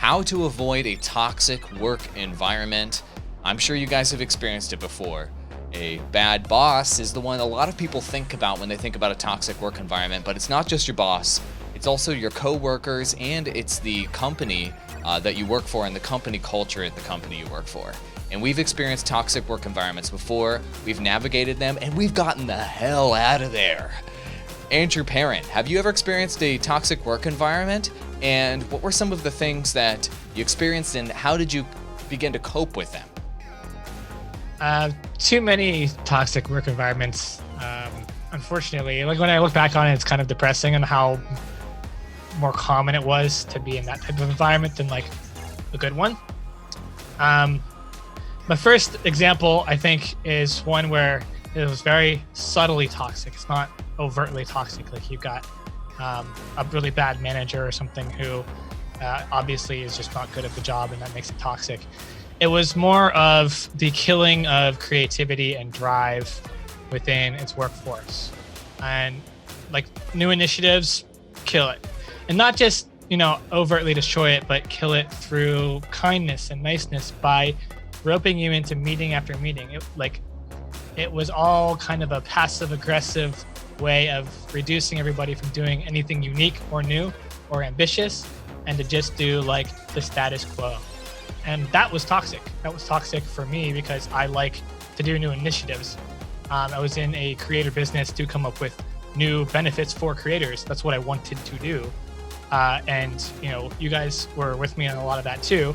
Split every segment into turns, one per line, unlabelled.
how to avoid a toxic work environment. I'm sure you guys have experienced it before. A bad boss is the one a lot of people think about when they think about a toxic work environment, but it's not just your boss. It's also your coworkers, and it's the company that you work for and the company culture at the company you work for. And we've experienced toxic work environments before, we've navigated them, and we've gotten the hell out of there. Andrew Parent, have you ever experienced a toxic work environment? And what were some of the things that you experienced, and how did you begin to cope with them?
Too many toxic work environments, unfortunately. Like when I look back on it, it's kind of depressing on how more common it was to be in that type of environment than like a good one. My first example, I think, is one where it was very subtly toxic. It's not overtly toxic. Like you've got a really bad manager or something who obviously is just not good at the job, and that makes it toxic. It was more of the killing of creativity and drive within its workforce. And like new initiatives, kill it. And not just, overtly destroy it, but kill it through kindness and niceness by roping you into meeting after meeting. It was all kind of a passive aggressive way of reducing everybody from doing anything unique or new or ambitious, and to just do like the status quo. And that was toxic. That was toxic for me because I like to do new initiatives. I was in a creator business to come up with new benefits for creators. That's what I wanted to do. And you guys were with me on a lot of that too,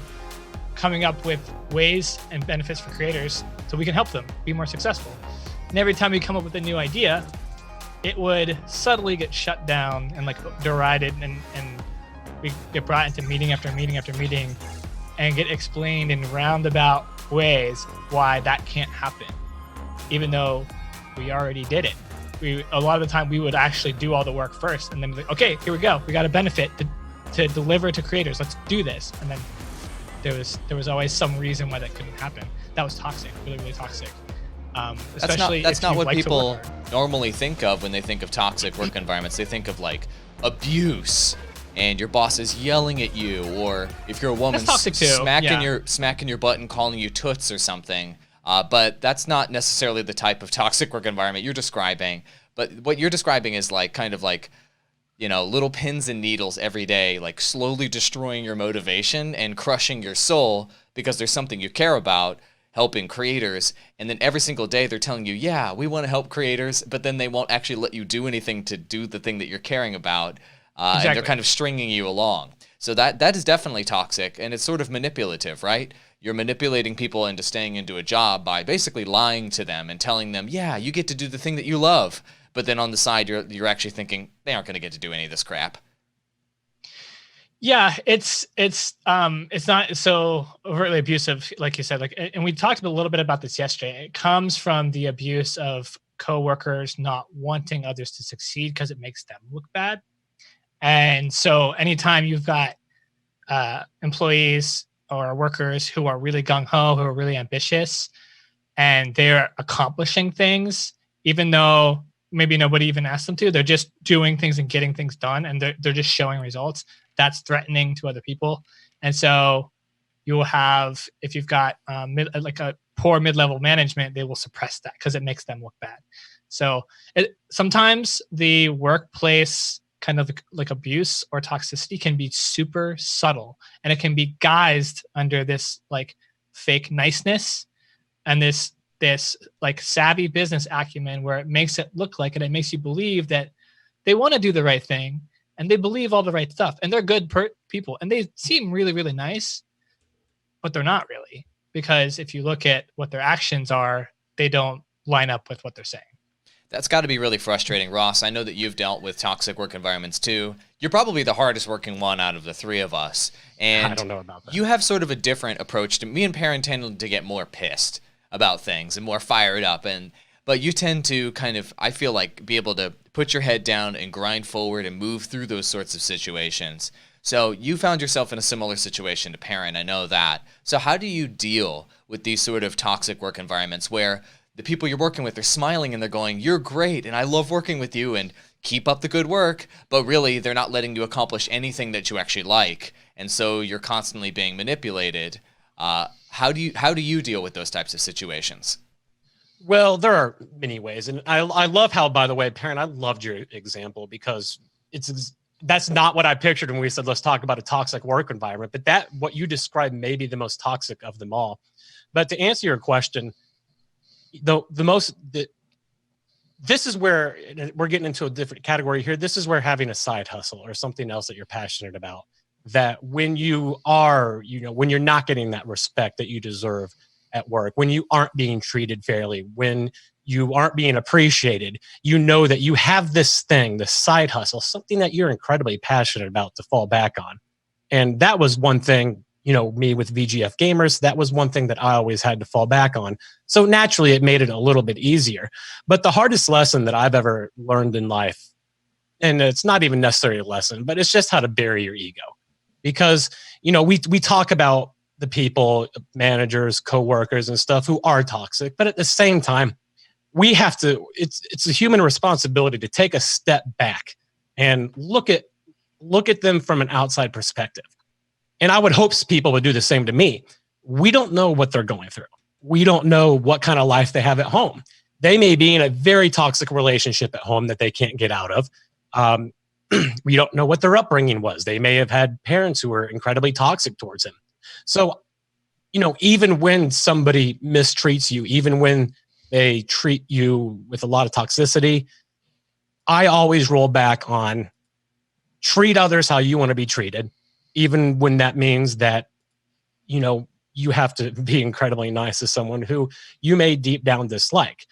coming up with ways and benefits for creators so we can help them be more successful. And every time we come up with a new idea, it would subtly get shut down and like derided, and we get brought into meeting after meeting after meeting and get explained in roundabout ways why that can't happen, even though we already did it. A lot of the time we would actually do all the work first, and then be like, okay, here we go. We got a benefit to deliver to creators. Let's do this. And then there was always some reason why that couldn't happen. That was toxic, really, really toxic. Especially
that's not what
like
people normally think of when they think of toxic work environments. They think of like abuse and your boss is yelling at you, or if you're a woman, smacking your butt and calling you toots or something. But that's not necessarily the type of toxic work environment you're describing. But what you're describing is like kind of like, little pins and needles every day, like slowly destroying your motivation and crushing your soul because there's something you care about, helping creators. And then every single day they're telling you, yeah, we want to help creators, but then they won't actually let you do anything to do the thing that you're caring about. Exactly. And they're kind of stringing you along. So that is definitely toxic, and it's sort of manipulative, right? You're manipulating people into staying into a job by basically lying to them and telling them, yeah, you get to do the thing that you love. But then on the side, you're actually thinking they aren't going to get to do any of this crap.
Yeah, it's not so overtly abusive, like you said. And we talked a little bit about this yesterday. It comes from the abuse of coworkers not wanting others to succeed because it makes them look bad. And so anytime you've got employees or workers who are really gung-ho, who are really ambitious, and they're accomplishing things, even though maybe nobody even asked them to, they're just doing things and getting things done, and they're just showing results. That's threatening to other people. And so you will have, if you've got a poor mid-level management, they will suppress that because it makes them look bad. So sometimes the workplace kind of like abuse or toxicity can be super subtle, and it can be guised under this like fake niceness and this like savvy business acumen where it makes it look like it. It makes you believe that they want to do the right thing and they believe all the right stuff and they're good people and they seem really, really nice, but they're not really, because if you look at what their actions are, they don't line up with what they're saying.
That's got to be really frustrating, Ross. I know that you've dealt with toxic work environments too. You're probably the hardest working one out of the three of us. And
I don't know about that.
You have sort of a different approach to me and Perrin tend to get more pissed about things and more fired up. But you tend to kind of, I feel like, be able to put your head down and grind forward and move through those sorts of situations. So you found yourself in a similar situation to Perrin, I know that. So how do you deal with these sort of toxic work environments where the people you're working with are smiling and they're going, you're great and I love working with you and keep up the good work, but really they're not letting you accomplish anything that you actually like, and so you're constantly being manipulated. How do you deal with those types of situations?
Well, there are many ways, and I love how, by the way, Perrin, I loved your example because that's not what I pictured when we said let's talk about a toxic work environment. But that what you described may be the most toxic of them all. But to answer your question, this is where we're getting into a different category here. This is where having a side hustle or something else that you're passionate about, that when you are, when you're not getting that respect that you deserve at work, when you aren't being treated fairly, when you aren't being appreciated, that you have this thing, this side hustle, something that you're incredibly passionate about to fall back on. And that was one thing, me with VGF Gamers, that was one thing that I always had to fall back on. So naturally, it made it a little bit easier. But the hardest lesson that I've ever learned in life, and it's not even necessarily a lesson, but it's just how to bury your ego. Because, we talk about the people, managers, coworkers and stuff who are toxic, but at the same time, we have to, it's a human responsibility to take a step back and look at them from an outside perspective. And I would hope people would do the same to me. We don't know what they're going through. We don't know what kind of life they have at home. They may be in a very toxic relationship at home that they can't get out of. We don't know what their upbringing was. They may have had parents who were incredibly toxic towards them. So, even when somebody mistreats you, even when they treat you with a lot of toxicity, I always roll back on treat others how you want to be treated, even when that means that, you have to be incredibly nice to someone who you may deep down dislike.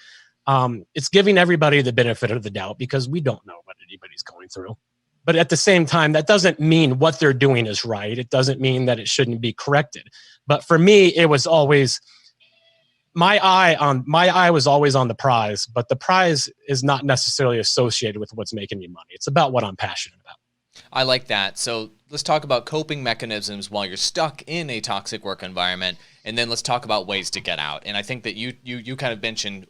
It's giving everybody the benefit of the doubt because we don't know what anybody's going through. But at the same time, that doesn't mean what they're doing is right. It doesn't mean that it shouldn't be corrected. But for me, it was always my eye was always on the prize, but the prize is not necessarily associated with what's making me money. It's about what I'm passionate about.
I like that. So let's talk about coping mechanisms while you're stuck in a toxic work environment, and then let's talk about ways to get out. And I think that you kind of mentioned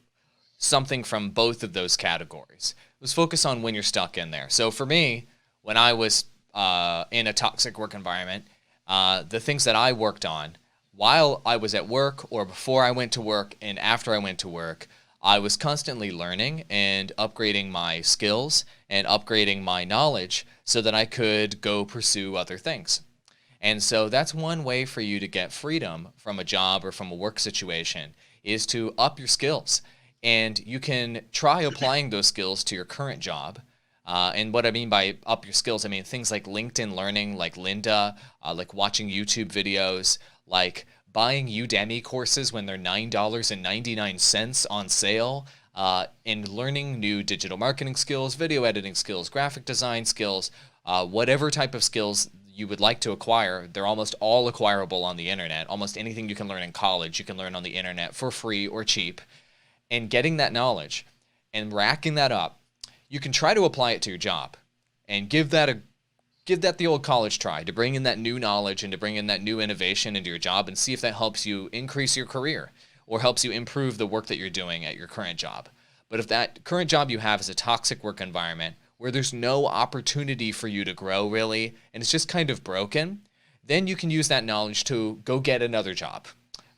something from both of those categories. Let's focus on when you're stuck in there. So for me, when I was in a toxic work environment, the things that I worked on while I was at work or before I went to work and after I went to work, I was constantly learning and upgrading my skills and upgrading my knowledge so that I could go pursue other things. And so that's one way for you to get freedom from a job or from a work situation is to up your skills. And you can try applying those skills to your current job. And what I mean by up your skills, I mean things like LinkedIn Learning, like Lynda, like watching YouTube videos, like buying Udemy courses when they're $9.99 on sale, and learning new digital marketing skills, video editing skills, graphic design skills, whatever type of skills you would like to acquire. They're almost all acquirable on the internet. Almost anything you can learn in college, you can learn on the internet for free or cheap. And getting that knowledge and racking that up, you can try to apply it to your job and give that the old college try to bring in that new knowledge and to bring in that new innovation into your job and see if that helps you increase your career or helps you improve the work that you're doing at your current job. But if that current job you have is a toxic work environment where there's no opportunity for you to grow really, and it's just kind of broken, then you can use that knowledge to go get another job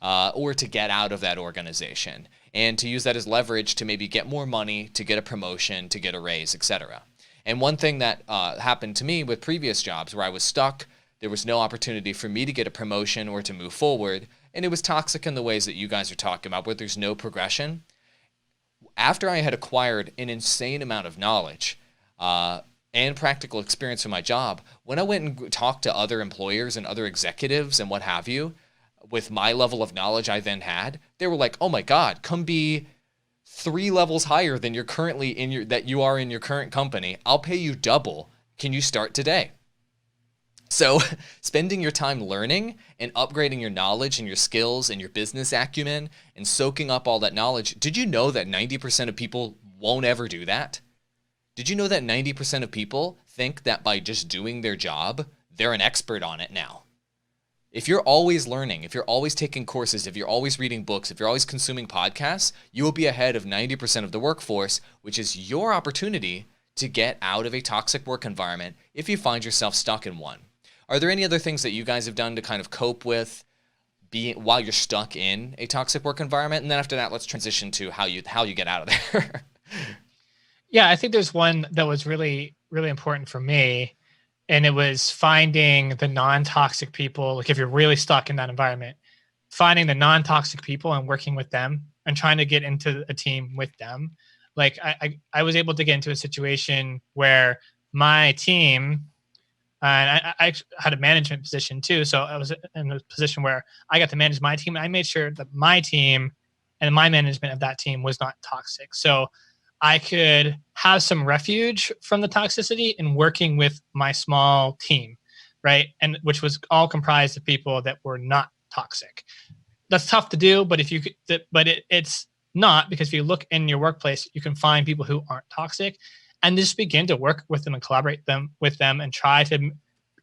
or to get out of that organization and to use that as leverage to maybe get more money, to get a promotion, to get a raise, etc. And one thing that happened to me with previous jobs where I was stuck, there was no opportunity for me to get a promotion or to move forward, and it was toxic in the ways that you guys are talking about where there's no progression. After I had acquired an insane amount of knowledge and practical experience for my job, when I went and talked to other employers and other executives and what have you, with my level of knowledge I then had, they were like, oh my God, come be 3 levels higher than you're currently that you are in your current company. I'll pay you double. Can you start today? So spending your time learning and upgrading your knowledge and your skills and your business acumen and soaking up all that knowledge. Did you know that 90% of people won't ever do that? Did you know that 90% of people think that by just doing their job, they're an expert on it now? If you're always learning, if you're always taking courses, if you're always reading books, if you're always consuming podcasts, you will be ahead of 90% of the workforce, which is your opportunity to get out of a toxic work environment if you find yourself stuck in one. Are there any other things that you guys have done to kind of cope with while you're stuck in a toxic work environment? And then after that, let's transition to how you get out of there.
Yeah, I think there's one that was really, really important for me. And it was finding the non-toxic people. Like if you're really stuck in that environment, finding the non-toxic people and working with them and trying to get into a team with them. Like I was able to get into a situation where my team, and I had a management position too. So I was in a position where I got to manage my team. And I made sure that my team and my management of that team was not toxic. So I could have some refuge from the toxicity in working with my small team, right? And which was all comprised of people that were not toxic. That's tough to do, but it's not, because if you look in your workplace, you can find people who aren't toxic and just begin to work with them and collaborate with them and try to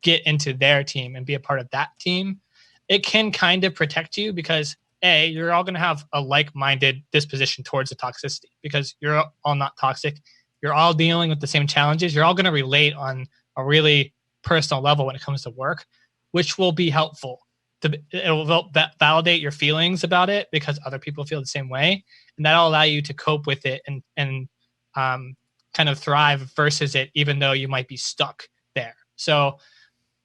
get into their team and be a part of that team. It can kind of protect you because you're all going to have a like-minded disposition towards the toxicity because you're all not toxic. You're all dealing with the same challenges. You're all going to relate on a really personal level when it comes to work, which will be helpful. It will validate your feelings about it because other people feel the same way. And that'll allow you to cope with it and kind of thrive versus it, even though you might be stuck there. So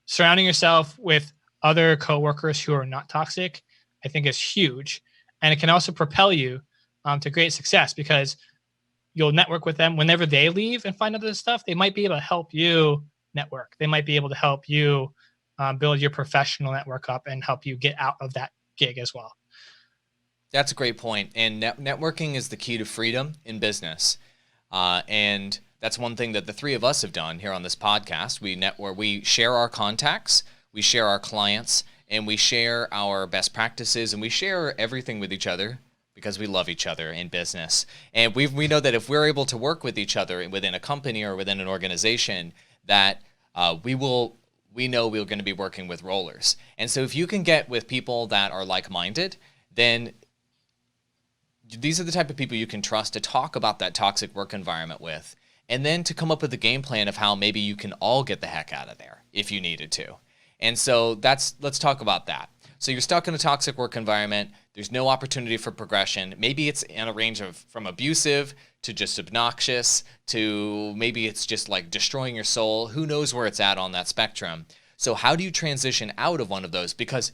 surrounding yourself with other coworkers who are not toxic, I think is huge. And it can also propel you to great success because you'll network with them whenever they leave and find other stuff. They might be able to help you network. They might be able to help you build your professional network up and help you get out of that gig as well.
That's a great point. And networking is the key to freedom in business. And that's one thing that the three of us have done here on this podcast. We share our contacts, we share our clients, and we share our best practices, and we share everything with each other because we love each other in business. And we know that if we're able to work with each other within a company or within an organization, that we know we're going to be working with rollers. And so if you can get with people that are like-minded, then these are the type of people you can trust to talk about that toxic work environment with, and then to come up with a game plan of how maybe you can all get the heck out of there if you needed to. And so let's talk about that. So you're stuck in a toxic work environment. There's no opportunity for progression. Maybe it's in a range of from abusive to just obnoxious to maybe it's just like destroying your soul. Who knows where it's at on that spectrum? So how do you transition out of one of those? Because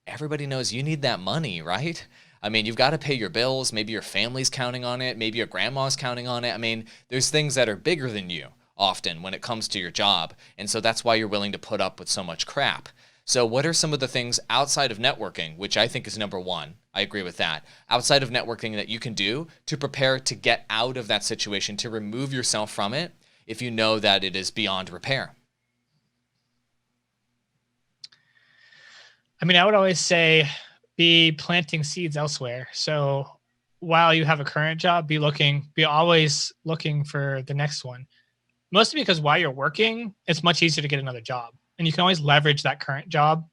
everybody knows you need that money, right? I mean, you've got to pay your bills. Maybe your family's counting on it. Maybe your grandma's counting on it. I mean, there's things that are bigger than you often when it comes to your job. And so that's why you're willing to put up with so much crap. So what are some of the things outside of networking, which I think is number one? I agree with that. Outside of networking that you can do to prepare to get out of that situation, to remove yourself from it if you know that it is beyond repair?
I mean, I would always say be planting seeds elsewhere. So while you have a current job, be always looking for the next one. Mostly because while you're working, it's much easier to get another job. And you can always leverage that current job,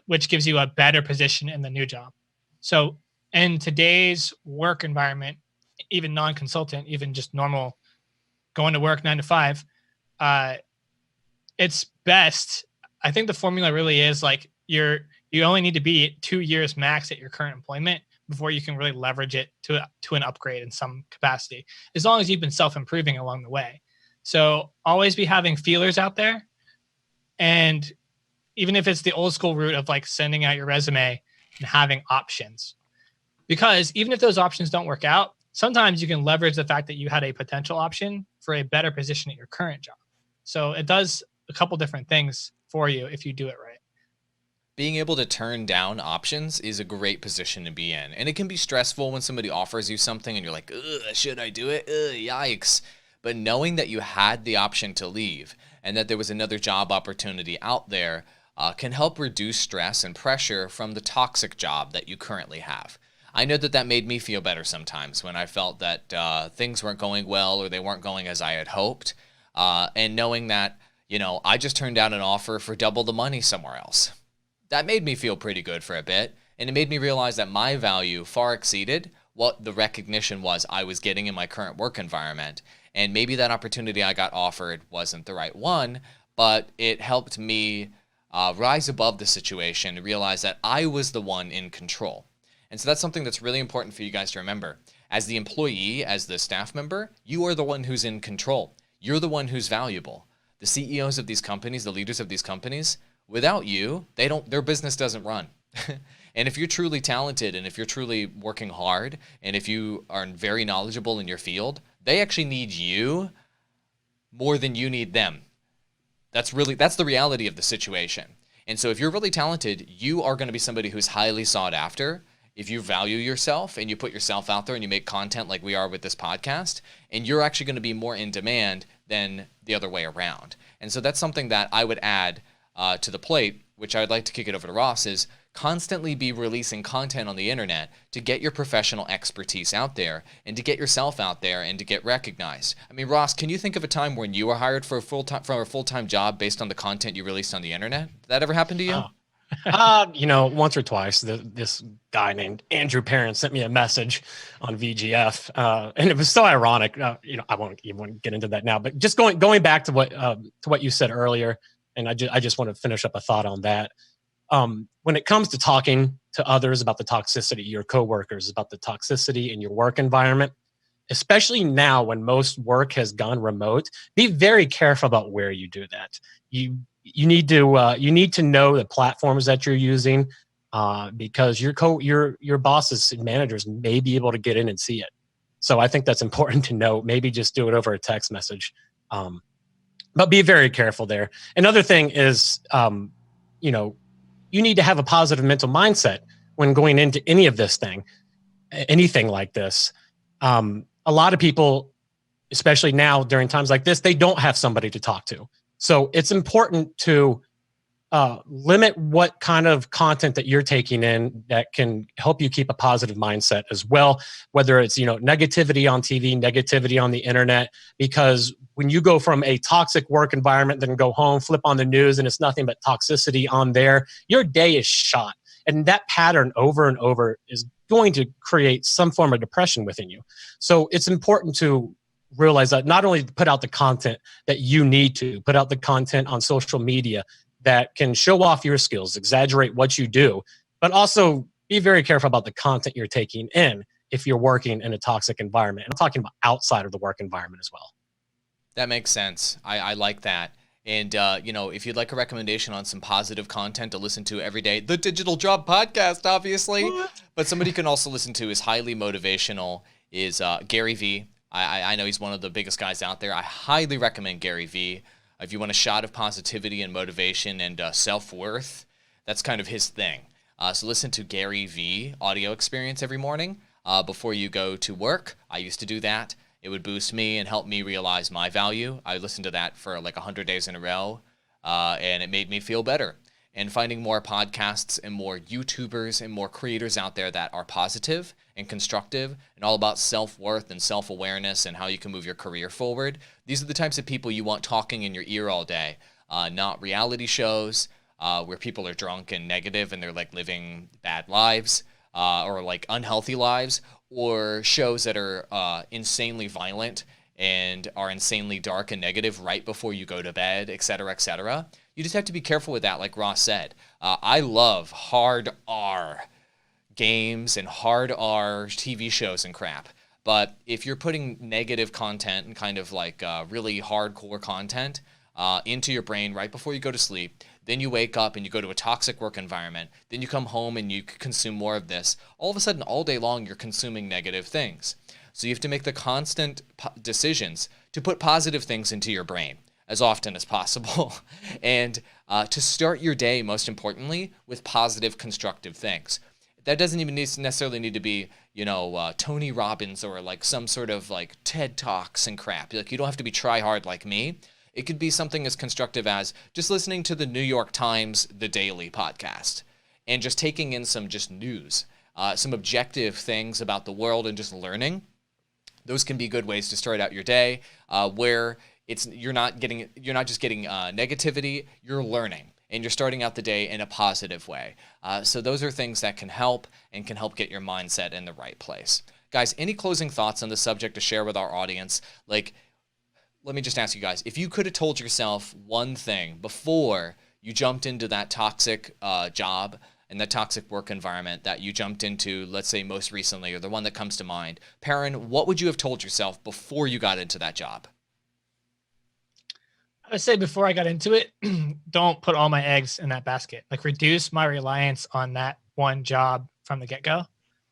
which gives you a better position in the new job. So in today's work environment, even non-consultant, even just normal going to work 9 to 5, it's best. I think the formula really is like you only need to be 2 years max at your current employment before you can really leverage it to an upgrade in some capacity, as long as you've been self-improving along the way. So always be having feelers out there. And even if it's the old school route of like sending out your resume and having options, because even if those options don't work out, sometimes you can leverage the fact that you had a potential option for a better position at your current job. So it does a couple different things for you if you do it right.
Being able to turn down options is a great position to be in. And it can be stressful when somebody offers you something and you're like, should I do it? Yikes. But knowing that you had the option to leave and that there was another job opportunity out there can help reduce stress and pressure from the toxic job that you currently have. I know that made me feel better sometimes when I felt that things weren't going well or they weren't going as I had hoped. And knowing that, I just turned down an offer for double the money somewhere else. That made me feel pretty good for a bit. And it made me realize that my value far exceeded what the recognition was I was getting in my current work environment. And maybe that opportunity I got offered wasn't the right one, but it helped me rise above the situation and realize that I was the one in control. And so that's something that's really important for you guys to remember. As the employee, as the staff member, you are the one who's in control. You're the one who's valuable. The CEOs of these companies, the leaders of these companies, without you, their business doesn't run. And if you're truly talented and if you're truly working hard and if you are very knowledgeable in your field, they actually need you more than you need them. That's the reality of the situation. And so if you're really talented, you are going to be somebody who's highly sought after. If you value yourself and you put yourself out there and you make content like we are with this podcast, and you're actually going to be more in demand than the other way around. And so that's something that I would add to the plate, which I'd like to kick it over to Ross, is constantly be releasing content on the internet to get your professional expertise out there and to get yourself out there and to get recognized. I mean, Ross, can you think of a time when you were hired for a full-time job based on the content you released on the internet? Did that ever happen to you?
Once or twice. This guy named Andrew Perrin sent me a message on VGF, and it was so ironic. I won't even get into that now. But just going back to what you said earlier, and I just want to finish up a thought on that. When it comes to talking to others about the toxicity, your coworkers, about the toxicity in your work environment, especially now when most work has gone remote, be very careful about where you do that. You need to know the platforms that you're using, because your bosses and managers may be able to get in and see it. So I think that's important to know. Maybe just do it over a text message, but be very careful there. Another thing is, you need to have a positive mental mindset when going into anything like this. A lot of people, especially now during times like this, they don't have somebody to talk to. So it's important to limit what kind of content that you're taking in that can help you keep a positive mindset as well, whether it's, negativity on TV, negativity on the internet, because when you go from a toxic work environment, then go home, flip on the news, and it's nothing but toxicity on there, your day is shot. And that pattern over and over is going to create some form of depression within you. So it's important to realize that not only put out the content that you need to, put out the content on social media that can show off your skills, exaggerate what you do, but also be very careful about the content you're taking in if you're working in a toxic environment. And I'm talking about outside of the work environment as well.
That makes sense. I like that. And, if you'd like a recommendation on some positive content to listen to every day, the Digital Job Podcast, obviously, but somebody can also listen to is highly motivational, is Gary Vee. I know he's one of the biggest guys out there. I highly recommend Gary Vee. If you want a shot of positivity and motivation and self-worth, that's kind of his thing. So listen to Gary Vee audio experience every morning before you go to work. I used to do that. It would boost me and help me realize my value. I listened to that for like 100 days in a row, and it made me feel better. And finding more podcasts and more YouTubers and more creators out there that are positive and constructive and all about self-worth and self-awareness and how you can move your career forward. These are the types of people you want talking in your ear all day, not reality shows where people are drunk and negative and they're like living bad lives or like unhealthy lives, or shows that are insanely violent and are insanely dark and negative right before you go to bed, et cetera, et cetera. You just have to be careful with that, like Ross said. I love hard R games and hard R TV shows and crap. But if you're putting negative content and kind of like really hardcore content into your brain right before you go to sleep, then you wake up and you go to a toxic work environment, then you come home and you consume more of this, all of a sudden, all day long, you're consuming negative things. So you have to make the constant decisions to put positive things into your brain as often as possible, and to start your day, most importantly, with positive, constructive things. That doesn't even necessarily need to be, Tony Robbins or like some sort of like TED Talks and crap. Like, you don't have to be try hard like me. It could be something as constructive as just listening to the New York Times The Daily podcast and just taking in some just news, some objective things about the world and just learning. Those can be good ways to start out your day, where you're not just getting negativity, you're learning. And you're starting out the day in a positive way. So those are things that can help and can help get your mindset in the right place. Guys, any closing thoughts on the subject to share with our audience? Like, let me just ask you guys, if you could have told yourself one thing before you jumped into that toxic job and that toxic work environment that you jumped into, let's say most recently, or the one that comes to mind. Perrin, what would you have told yourself before you got into that job?
I would say before I got into it, don't put all my eggs in that basket. Like, reduce my reliance on that one job from the get-go.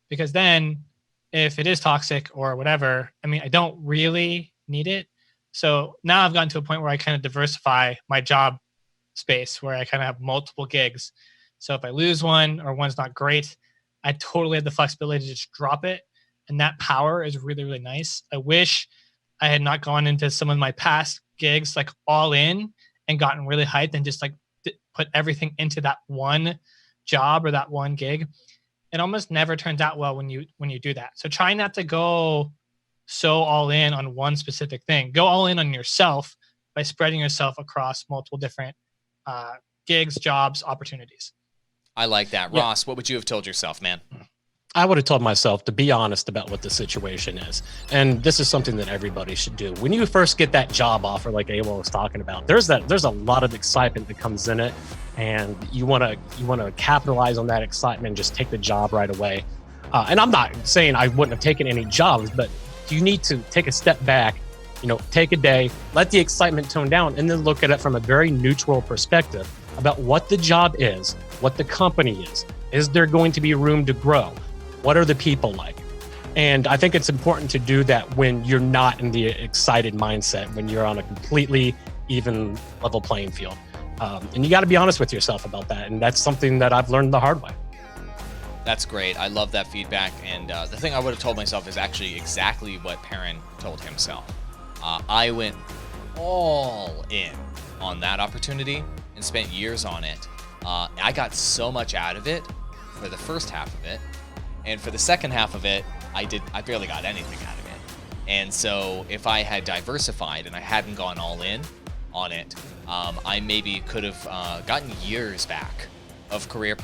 Because then if it is toxic or whatever, I mean, I don't really need it. So now I've gotten to a point where I kind of diversify my job space, where I kind of have multiple gigs. So if I lose one or one's not great, I totally have the flexibility to just drop it. And that power is really, really nice. I wish I had not gone into some of my past gigs like all in and gotten really hyped and just like put everything into that one job or that one gig. It almost never turns out well when you do that. So try not to go so all in on one specific thing. Go all in on yourself by spreading yourself across multiple different gigs, jobs, opportunities.
I like that.
Yeah.
Ross, what would you have told yourself, man?
I would have told myself to be honest about what the situation is. And this is something that everybody should do. When you first get that job offer, like Awol was talking about, there's a lot of excitement that comes in it. And you want to capitalize on that excitement and just take the job right away. And I'm not saying I wouldn't have taken any jobs, but you need to take a step back, take a day, let the excitement tone down, and then look at it from a very neutral perspective about what the job is, what the company is. Is there going to be room to grow? What are the people like? And I think it's important to do that when you're not in the excited mindset, when you're on a completely even level playing field. And you got to be honest with yourself about that. And that's something that I've learned the hard way.
That's great. I love that feedback. And the thing I would have told myself is actually exactly what Perrin told himself. I went all in on that opportunity and spent years on it. I got so much out of it for the first half of it. And for the second half of it, I barely got anything out of it. And so if I had diversified and I hadn't gone all in on it, I maybe could have gotten years back of career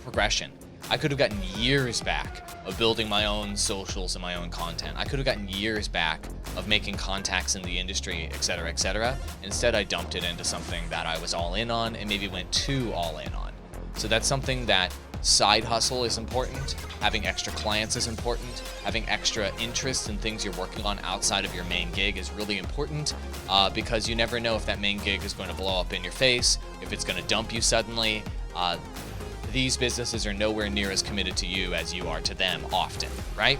progression. I could have gotten years back of building my own socials and my own content. I could have gotten years back of making contacts in the industry, et cetera, et cetera. Instead, I dumped it into something that I was all in on and maybe went too all in on. So that's something that side hustle is important. Having extra clients is important. Having extra interests in things you're working on outside of your main gig is really important because you never know if that main gig is going to blow up in your face, if it's going to dump you suddenly. These businesses are nowhere near as committed to you as you are to them often, right?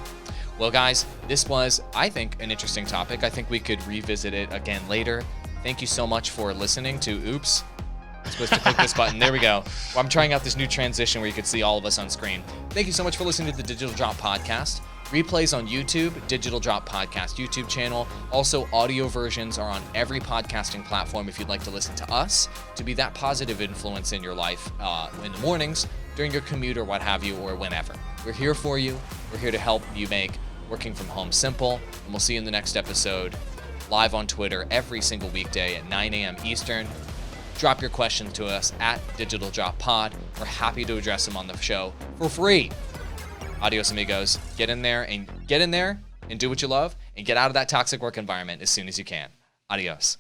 Well, guys, this was, I think, an interesting topic. I think we could revisit it again later. Thank you so much for listening to Oops. I'm supposed to click this button. There we go. Well, I'm trying out this new transition where you can see all of us on screen. Thank you so much for listening to the Digital Drop Podcast. Replays on YouTube, Digital Drop Podcast YouTube channel. Also, audio versions are on every podcasting platform if you'd like to listen to us, to be that positive influence in your life in the mornings, during your commute or what have you, or whenever. We're here for you. We're here to help you make working from home simple. And we'll see you in the next episode, live on Twitter every single weekday at 9 a.m. Eastern. Drop your questions to us at Digital Drop Pod. We're happy to address them on the show for free. Adios, amigos. Get in there and do what you love and get out of that toxic work environment as soon as you can. Adios.